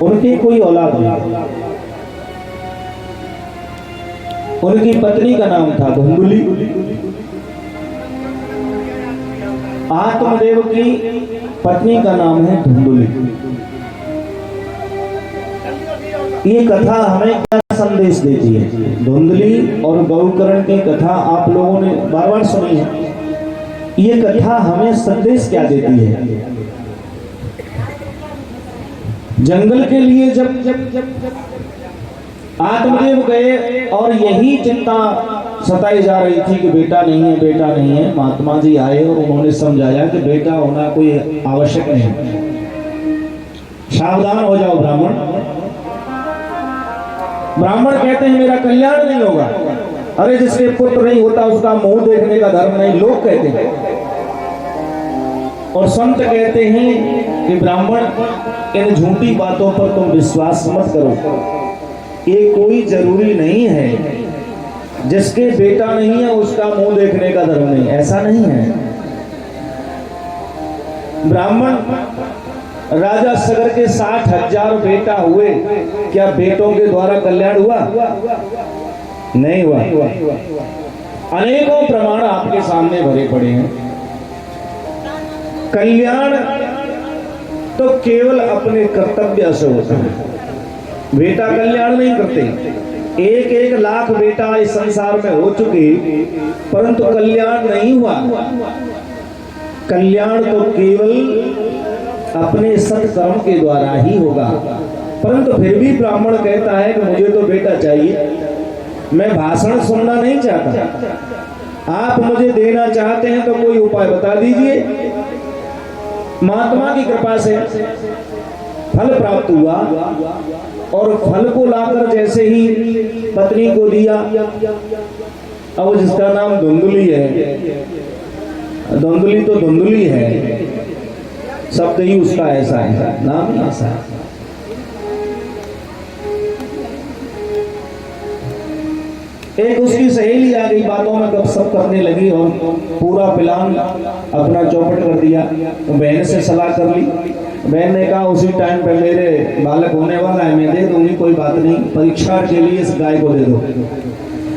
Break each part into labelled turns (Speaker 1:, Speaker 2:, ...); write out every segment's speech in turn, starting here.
Speaker 1: उनकी कोई औलाद नहीं। उनकी पत्नी का नाम था धुंधुली। आत्मदेव की पत्नी का नाम है धुंधुली। ये कथा हमें क्या संदेश देती है? धुंधली और गौकर्ण की कथा आप लोगों ने बार बार सुनी है। ये कथा हमें संदेश क्या देती है? जंगल के लिए जब आत्मदेव गए और यही चिंता सताई जा रही थी कि बेटा नहीं है, बेटा नहीं है, महात्मा जी आए और उन्होंने समझाया कि बेटा होना कोई आवश्यक नहीं है, सावधान हो जाओ ब्राह्मण। ब्राह्मण कहते हैं मेरा कल्याण नहीं होगा। अरे जिसके पुत्र नहीं होता उसका मुंह देखने का धर्म नहीं, लोग कहते हैं। और संत कहते हैं कि ब्राह्मण इन झूठी बातों पर तुम विश्वास मत करो। ये कोई जरूरी नहीं है जिसके बेटा नहीं है उसका मुंह देखने का धर्म नहीं, ऐसा नहीं है। ब्राह्मण राजा सगर के 60,000 बेटा हुए, क्या बेटों के द्वारा कल्याण हुआ? नहीं हुआ। अनेकों प्रमाण आपके सामने भरे पड़े हैं। कल्याण तो केवल अपने कर्तव्य से होता है। बेटा कल्याण नहीं करते। 1-1 लाख बेटा इस संसार में हो चुके, परंतु कल्याण नहीं हुआ। कल्याण तो केवल अपने सत्कर्म के द्वारा ही होगा। परंतु फिर भी ब्राह्मण कहता है कि मुझे तो बेटा चाहिए, मैं भाषण सुनना नहीं चाहता, आप मुझे देना चाहते हैं तो कोई उपाय बता दीजिए। महात्मा की कृपा से फल प्राप्त हुआ और फल को लाकर जैसे ही पत्नी को दिया, अब जिसका नाम धुंधुली है, धुंधुली तो धुंधुली है, शब्द ही उसका ऐसा है, नाम ही ऐसा है। एक उसकी सहेली आ गई, बातों में गपशप करने लगी और पूरा प्लान अपना चौपट कर दिया। तो बहन से सलाह कर ली। बहन ने कहा उसी टाइम पे मेरे बालक होने वाला है, मैं दे दूंगी, कोई बात नहीं, परीक्षा के लिए इस गाय को दे दो।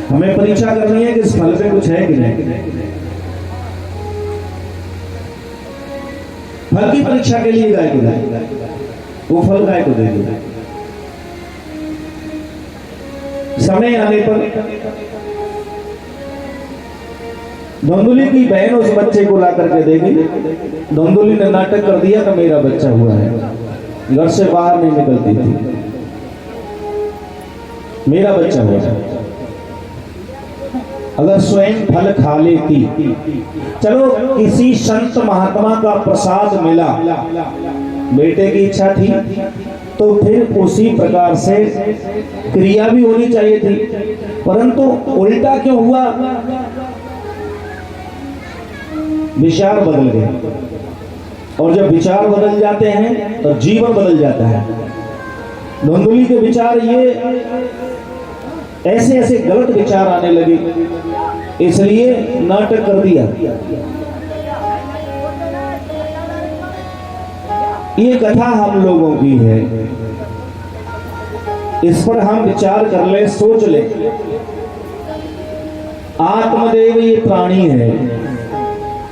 Speaker 1: हमें परीक्षा करनी है कि इस फल पे कुछ है कि नहीं। फल की परीक्षा के लिए गाय को दे, वो फल गाय को दे दो। समय आने पर धुंधुली की बहन उस बच्चे को ला करके देगी। धुंधुली ने नाटक कर दिया कि मेरा बच्चा हुआ है, घर से बाहर नहीं निकलती थी, मेरा बच्चा हुआ है। अगर स्वयं फल खा लेती, चलो किसी संत महात्मा का प्रसाद मिला, बेटे की इच्छा थी तो फिर उसी प्रकार से क्रिया भी होनी चाहिए थी, परंतु उल्टा क्यों हुआ? विचार बदल गए, और जब विचार बदल जाते हैं तो जीवन बदल जाता है। धुंधुली के विचार ये ऐसे ऐसे गलत विचार आने लगे, इसलिए नाटक कर दिया। ये कथा हम लोगों की है, इस पर हम विचार कर ले, सोच ले। आत्मदेव ये प्राणी है।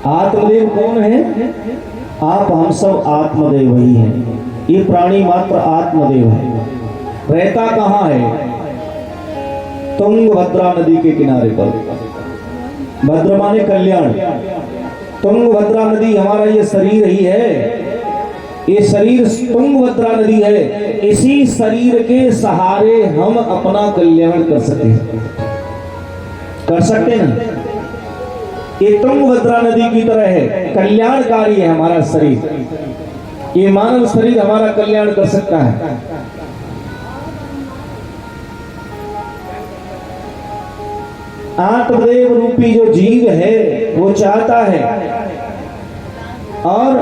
Speaker 1: आत्मदेव कौन है? आप हम सब आत्मदेव ही हैं। ये प्राणी मात्र आत्मदेव है। रहता कहाँ है? तुंगभद्रा नदी के किनारे पर। भद्र माने कल्याण। तुंगभद्रा नदी हमारा ये शरीर ही है। ये शरीर तुंगभद्रा नदी है। इसी शरीर के सहारे हम अपना कल्याण कर सकते हैं। ये तुंगभद्रा नदी की तरह है, कल्याणकारी है हमारा शरीर। ये मानव शरीर हमारा कल्याण कर सकता है। आत्मदेव रूपी जो जीव है वो चाहता है और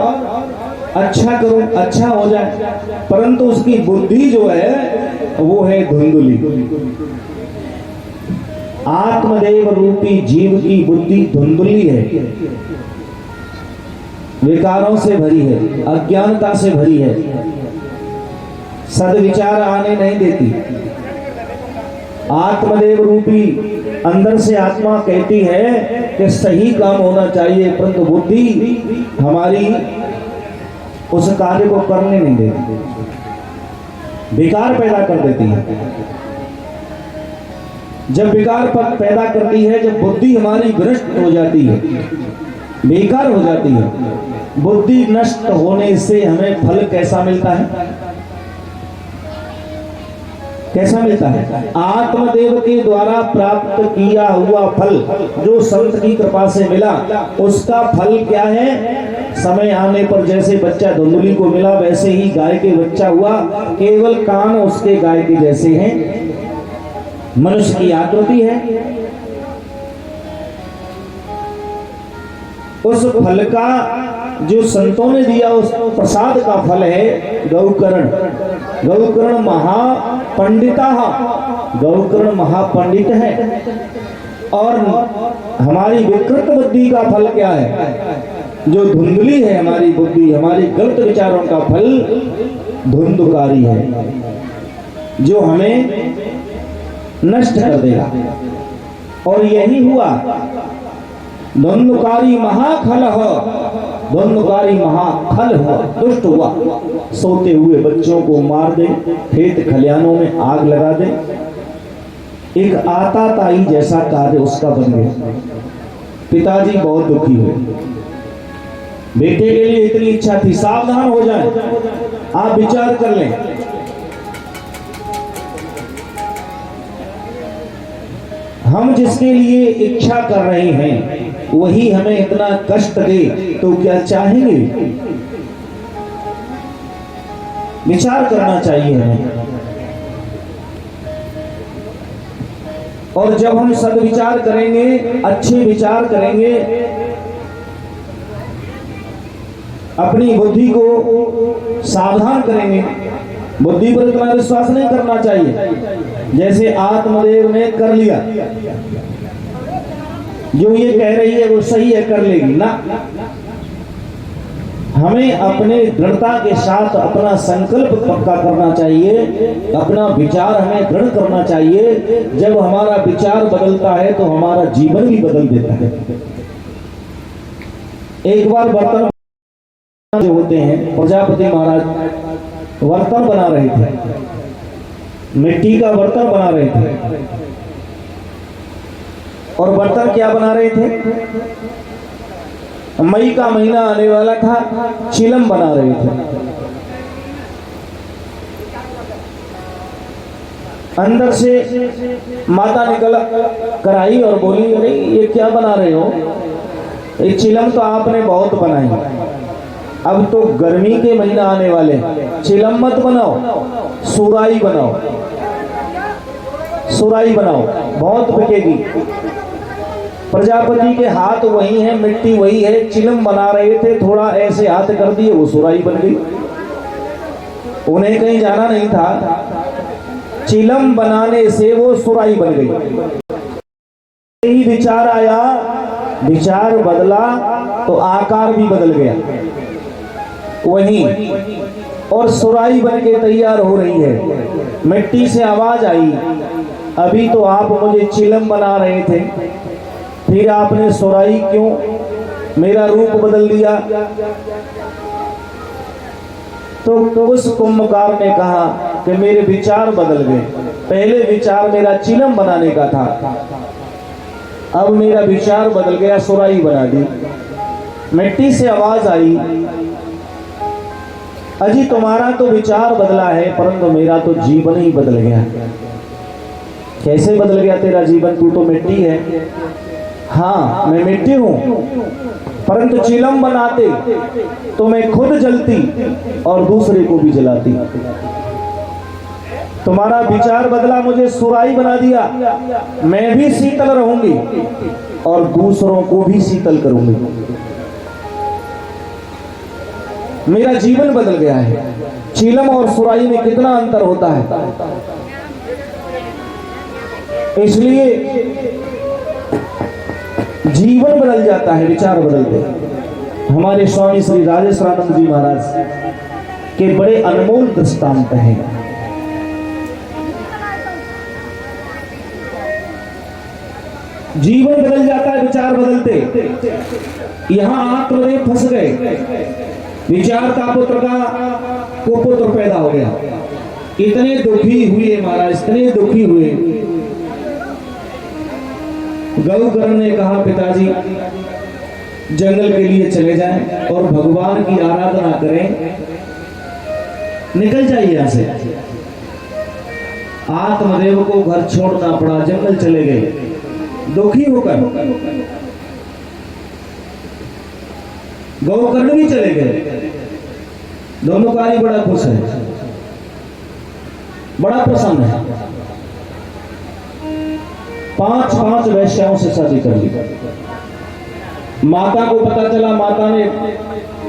Speaker 1: अच्छा करो, अच्छा हो जाए, परंतु उसकी बुद्धि जो है वो है धुंधुली। आत्मदेव रूपी जीव की बुद्धि धुंधुली है, विकारों से भरी है, अज्ञानता से भरी है। सदविचार आने नहीं देती। आत्मदेव रूपी अंदर से आत्मा कहती है कि सही काम होना चाहिए, परंतु बुद्धि हमारी उस कार्य को करने नहीं देती, विकार पैदा कर देती है। जब विकार पैदा करती है, जब बुद्धि हमारी भ्रष्ट हो जाती है, बेकार हो जाती है, बुद्धि नष्ट होने से हमें फल कैसा मिलता है? कैसा मिलता है? आत्मदेव के द्वारा प्राप्त किया हुआ फल जो संत की कृपा से मिला, उसका फल क्या है? समय आने पर जैसे बच्चा धुंधली को मिला, वैसे ही गाय के बच्चा हुआ। केवल कान उसके गाय के जैसे हैं। मनुष्य की आकृति है। उस फल का जो संतों ने दिया, उस प्रसाद का फल है गौकर्ण। गौकर्ण महापंडिता, गौकर्ण महापंडित है। और हमारी विकृत बुद्धि का फल क्या है? जो धुंधली है हमारी बुद्धि, हमारी गलत विचारों का फल धुंधकारी है, जो हमें नष्ट कर देगा। और यही हुआ। धुंधकारी महाखल हो, धुंधकारी महाखल हुआ, दुष्ट हुआ। सोते हुए बच्चों को मार दे, खेत खलियानों में आग लगा दे। एक आताताई जैसा कार्य उसका बन गया। पिताजी बहुत दुखी हुए। बेटे के लिए इतनी इच्छा थी, सावधान हो जाए, आप विचार कर लें। हम जिसके लिए इच्छा कर रहे हैं वही हमें इतना कष्ट दे तो क्या चाहेंगे? विचार करना चाहिए हमें। और जब हम सद्विचार करेंगे, अच्छे विचार करेंगे, अपनी बुद्धि को सावधान करेंगे। बुद्धि पर इतना विश्वास नहीं करना चाहिए जैसे आत्मदेव ने कर लिया, जो ये कह रही है वो सही है, कर लेगी ना। हमें अपने दृढ़ता के साथ अपना संकल्प पक्का करना चाहिए, अपना विचार हमें दृढ़ करना चाहिए। जब हमारा विचार बदलता है तो हमारा जीवन भी बदल देता है। एक बार बर्तन जो होते हैं, प्रजापति महाराज बर्तन बना रहे थे, मिट्टी का बर्तन बना रहे थे। और बर्तन क्या बना रहे थे? मई का महीना आने वाला था, चिलम बना रहे थे। अंदर से माता निकल कर आई और बोली, अरे ये क्या बना रहे हो? ये चिलम तो आपने बहुत बनाई, अब तो गर्मी के महीना आने वाले, चिलम मत बनाओ, सुराई बनाओ, सुराई बनाओ, बहुत बिकेगी। प्रजापति के हाथ वही है, मिट्टी वही है, चिलम बना रहे थे, थोड़ा ऐसे हाथ कर दिए, वो सुराई बन गई। उन्हें कहीं जाना नहीं था, चिलम बनाने से वो सुराई बन गई। यही विचार आया, विचार बदला तो आकार भी बदल गया वही, और सुराई बन के तैयार हो रही है। मिट्टी से आवाज आई, अभी तो आप मुझे चिलम बना रहे थे, फिर आपने सुराई क्यों? मेरा रूप बदल दिया। तो उस कुंभकार ने कहा कि मेरे विचार बदल गए। पहले विचार मेरा चिलम बनाने का था, अब मेरा विचार बदल गया, सुराई बना दी। मिट्टी से आवाज आई, अजी तुम्हारा तो विचार बदला है, परंतु मेरा तो जीवन ही बदल गया। कैसे बदल गया तेरा जीवन? तू तो मिट्टी है। हाँ, मैं मिट्टी हूं, परंतु चिलम बनाते तो मैं खुद जलती और दूसरे को भी जलाती। तुम्हारा विचार बदला, मुझे सुराई बना दिया, मैं भी शीतल रहूंगी और दूसरों को भी शीतल करूंगी। मेरा जीवन बदल गया है। चिलम और सुराई में कितना अंतर होता है। इसलिए जीवन बदल जाता है, विचार बदलते। हमारे स्वामी श्री राजेश्वरानंद जी महाराज के बड़े अनमोल दृष्टांत हैं। जीवन बदल जाता है विचार बदलते। यहां आत्मदेव फंस गए, विचार का पुत्र का कुपुत्र पैदा हो गया। इतने दुखी हुए महाराज, इतने दुखी हुए। गौकर्ण ने कहा पिताजी जंगल के लिए चले जाएं और भगवान की आराधना करें, निकल जाइए यहां से। आत्मदेव को घर छोड़ना पड़ा, जंगल चले गए दुखी होकर। गौकर्ण भी चले गए। दोनों कार्य बड़ा खुश है, बड़ा प्रसन्न है। 5 वैश्याओं से शादी कर ली। माता को पता चला, माता ने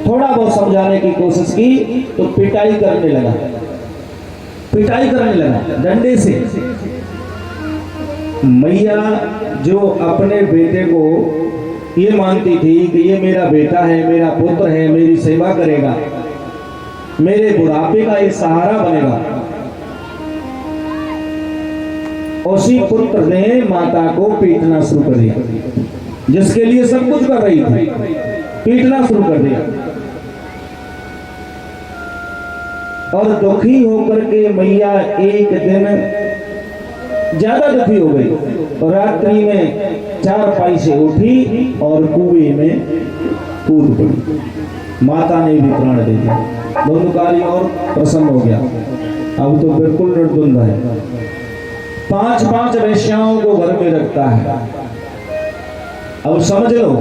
Speaker 1: थोड़ा बहुत समझाने की कोशिश की तो पिटाई करने लगा, पिटाई करने लगा डंडे से। मैया जो अपने बेटे को ये मानती थी कि ये मेरा बेटा है, मेरा पुत्र है, मेरी सेवा करेगा, मेरे बुढ़ापे का एक सहारा बनेगा, उसी पुत्र ने माता को पीटना शुरू कर दिया, जिसके लिए सब कुछ कर रही थी, पीटना शुरू कर दिया। और दुखी होकर के मैया एक दिन ज्यादा दुखी हो गई। रात्रि में चारपाई से उठी और कुएं में कूद पड़ी। माता ने भी प्राण दे दिया। धुंधकारी और प्रसन्न हो गया, अब तो बिल्कुल निर्द्वंद है। 5 वैश्याओं को घर में रखता है। अब समझ लो,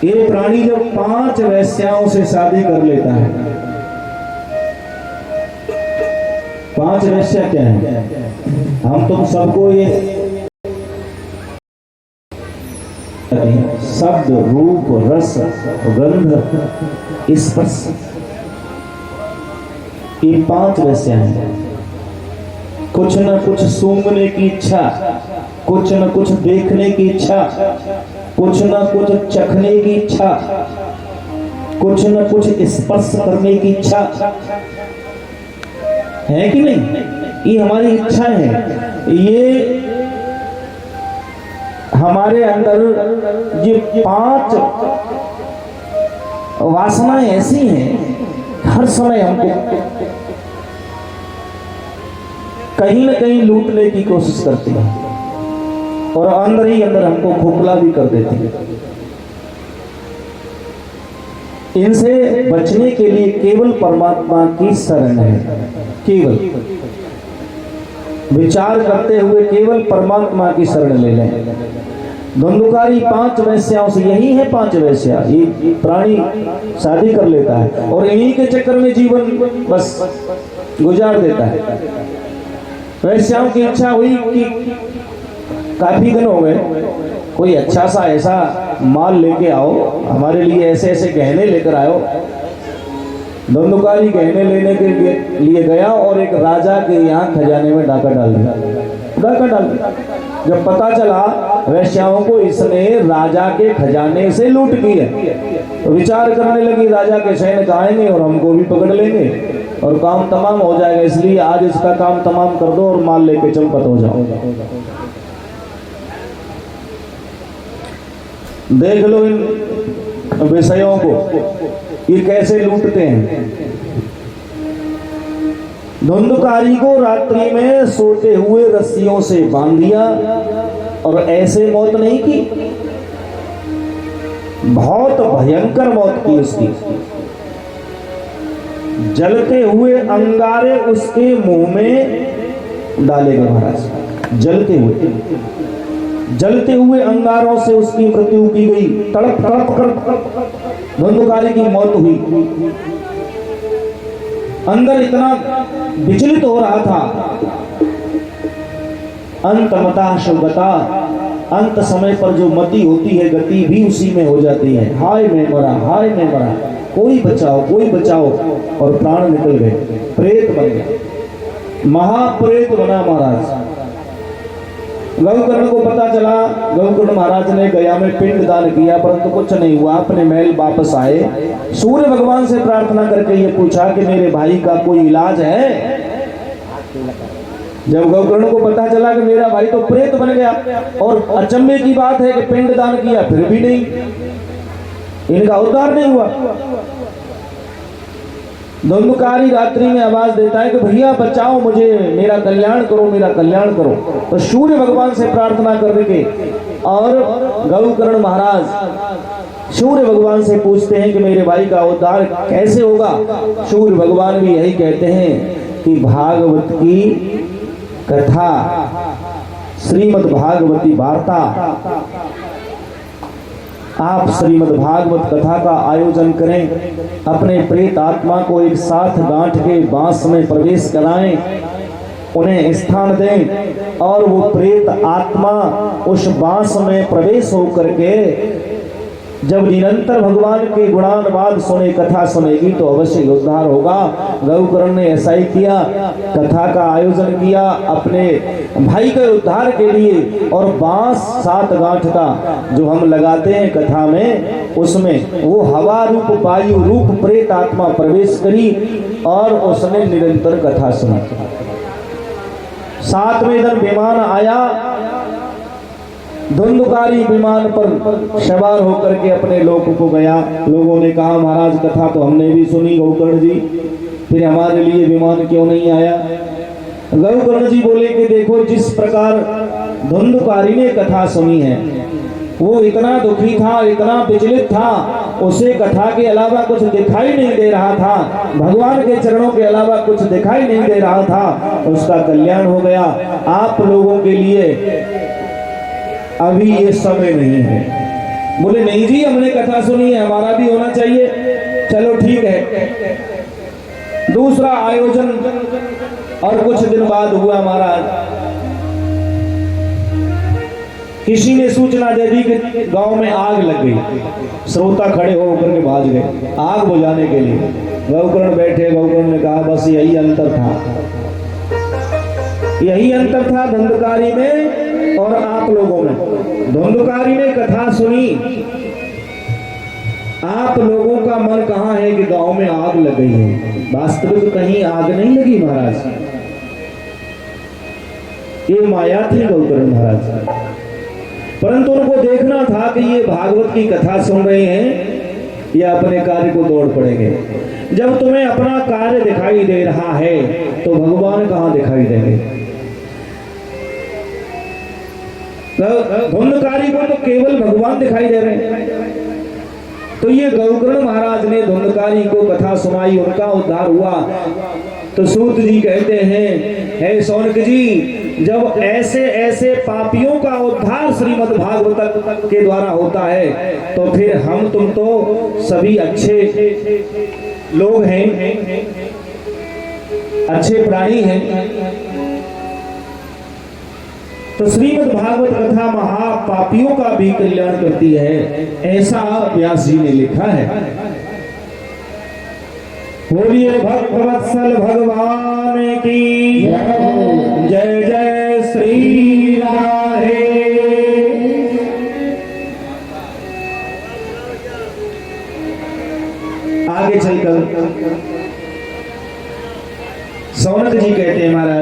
Speaker 1: ये प्राणी जब 5 वैश्याओं से शादी कर लेता है। 5 वैश्या क्या है? हम तुम सबको ये शब्द, रूप, रस, गंध, स्पर्श, ये 5 वैश्या हैं। कुछ न कुछ सूंघने की इच्छा, कुछ न कुछ देखने की इच्छा, कुछ न कुछ चखने की इच्छा, कुछ न कुछ स्पर्श करने की इच्छा है कि नहीं? ये हमारी इच्छा है। ये हमारे अंदर ये 5 वासनाएं ऐसी हैं, हर समय हमको कहीं न कहीं लूटने की कोशिश करती है और अंदर ही अंदर हमको खोखला भी कर देती है। इनसे बचने के लिए केवल परमात्मा की शरण है। केवल विचार करते हुए केवल परमात्मा की शरण ले लें। धुंधकारी 5 वैश्याओं से, यही है 5 वैश्या, ये प्राणी शादी कर लेता है और इन्हीं के चक्कर में जीवन बस गुजार देता है। वैश्याओं की इच्छा हुई कि काफी दिन हो गए, कोई अच्छा सा ऐसा माल लेके आओ, हमारे लिए ऐसे ऐसे गहने लेकर आओ। धुंधकारी गहने लेने के लिए गया और एक राजा के यहाँ खजाने में डाका डाल दिया, डाका डाल दिया। जब पता चला वैश्याओं को इसने राजा के खजाने से लूट की है, तो विचार करने लगी राजा के सैनिक आएंगे और हमको भी पकड़ लेंगे और काम तमाम हो जाएगा, इसलिए आज इसका काम तमाम कर दो और माल लेके चंपत हो जाओ। देख लो इन विषयों को, ये कैसे लूटते हैं। धुंधकारी को रात्रि में सोते हुए रस्सियों से बांध दिया और ऐसे मौत नहीं की, बहुत भयंकर मौत की उसकी। जलते हुए अंगारे उसके मुंह में डाले गए महाराज। जलते हुए अंगारों से उसकी मृत्यु की गई। तड़प तड़प कर धुंधकारी की मौत हुई। अंदर इतना विचलित हो रहा था। अंतमता शुभता, अंत समय पर जो मति होती है गति भी उसी में हो जाती है। हाय मैं मरा, हाय मैं मरा, कोई बचाओ, कोई बचाओ, और प्राण निकल गए, प्रेत बन गए, महाप्रेत बना महाराज। गौकर्ण को पता चला, गौकर्ण महाराज ने गया में पिंड दान किया, परंतु कुछ नहीं हुआ। अपने महल वापस आए, सूर्य भगवान से प्रार्थना करके ये पूछा कि मेरे भाई का कोई इलाज है? जब गौकर्ण को पता चला कि मेरा भाई तो प्रेत बन गया, और अचंभे की बात है कि पिंडदान किया फिर भी नहीं, इनका उद्धार नहीं हुआ। धुंधकारी रात्रि में आवाज देता है कि भैया बचाओ मुझे, मेरा कल्याण करो, मेरा कल्याण करो। तो सूर्य भगवान से प्रार्थना करके और गौकर्ण महाराज सूर्य भगवान से पूछते हैं कि मेरे भाई का उद्धार कैसे होगा। सूर्य भगवान भी यही कहते हैं कि भागवत की कथा, श्रीमद् भागवती वार्ता, आप श्रीमद् भागवत कथा का आयोजन करें, अपने प्रेत आत्मा को एक साथ गांठ के बांस में प्रवेश कराएं, उन्हें स्थान दें, और वो प्रेत आत्मा उस बांस में प्रवेश होकर के जब निरंतर भगवान के गुणानुवाद सुने, कथा सुनेगी तो अवश्य उद्धार होगा। गौकर्ण ने ऐसा ही किया, कथा का आयोजन किया अपने भाई के उद्धार के लिए, और बांस 7 गांठ का जो हम लगाते हैं कथा में, उसमें वो हवा रूप वायु रूप प्रेत आत्मा प्रवेश करी और उसने निरंतर कथा सुनी। 7वें दिन विमान आया, धुंधकारी विमान पर सवार होकर के अपने लोक को गया। लोगों ने कहा महाराज कथा तो हमने भी सुनी गौकर्ण जी, फिर हमारे लिए विमान क्यों नहीं आया। गौकर्ण जी बोले कि देखो जिस प्रकार धुंधकारी ने कथा सुनी है, वो इतना दुखी था, इतना विचलित था, उसे कथा के अलावा कुछ दिखाई नहीं दे रहा था, भगवान के चरणों के अलावा कुछ दिखाई नहीं दे रहा था, उसका कल्याण हो गया। आप लोगों के लिए अभी ये समय नहीं है। बोले नहीं जी हमने कथा सुनी है, हमारा भी होना चाहिए। चलो ठीक है, दूसरा आयोजन और कुछ दिन बाद हुआ महाराज। किसी ने सूचना दे दी कि गांव में आग लग गई। श्रोता खड़े होकर के भाग गए आग बुझाने के लिए। गौकर्ण बैठे, गौकर्ण ने कहा बस यही अंतर था, यही अंतर था धुंधकारी में और आप लोगों में। धुंधकारी ने कथा सुनी, आप लोगों का मन कहां है कि गांव में आग लग गई है। वास्तविक कहीं आग नहीं लगी महाराज, ये माया थी गौकर्ण महाराज। परंतु उनको देखना था कि ये भागवत की कथा सुन रहे हैं, ये अपने कार्य को दौड़ पड़ेंगे। जब तुम्हें अपना कार्य दिखाई दे रहा है तो भगवान कहां दिखाई देंगे। धुंधकारी को तो केवल भगवान दिखाई दे रहे हैं। तो ये गौकर्ण महाराज ने धुंधकारी को कथा सुनाई, उनका उद्धार हुआ। तो सूत जी कहते हैं, हे शौनक जी, जब ऐसे ऐसे पापियों का उद्धार श्रीमद् भागवत के द्वारा होता है तो फिर हम तुम तो सभी अच्छे लोग हैं, अच्छे प्राणी हैं। तो श्रीमद् भागवत कथा महापापियों का भी कल्याण करती है, ऐसा व्यास जी ने लिखा है। बोलिए भक्तवत्सल भगवान की जय, जय श्री राधे। आगे चलकर शौनक जी कहते हैं महाराज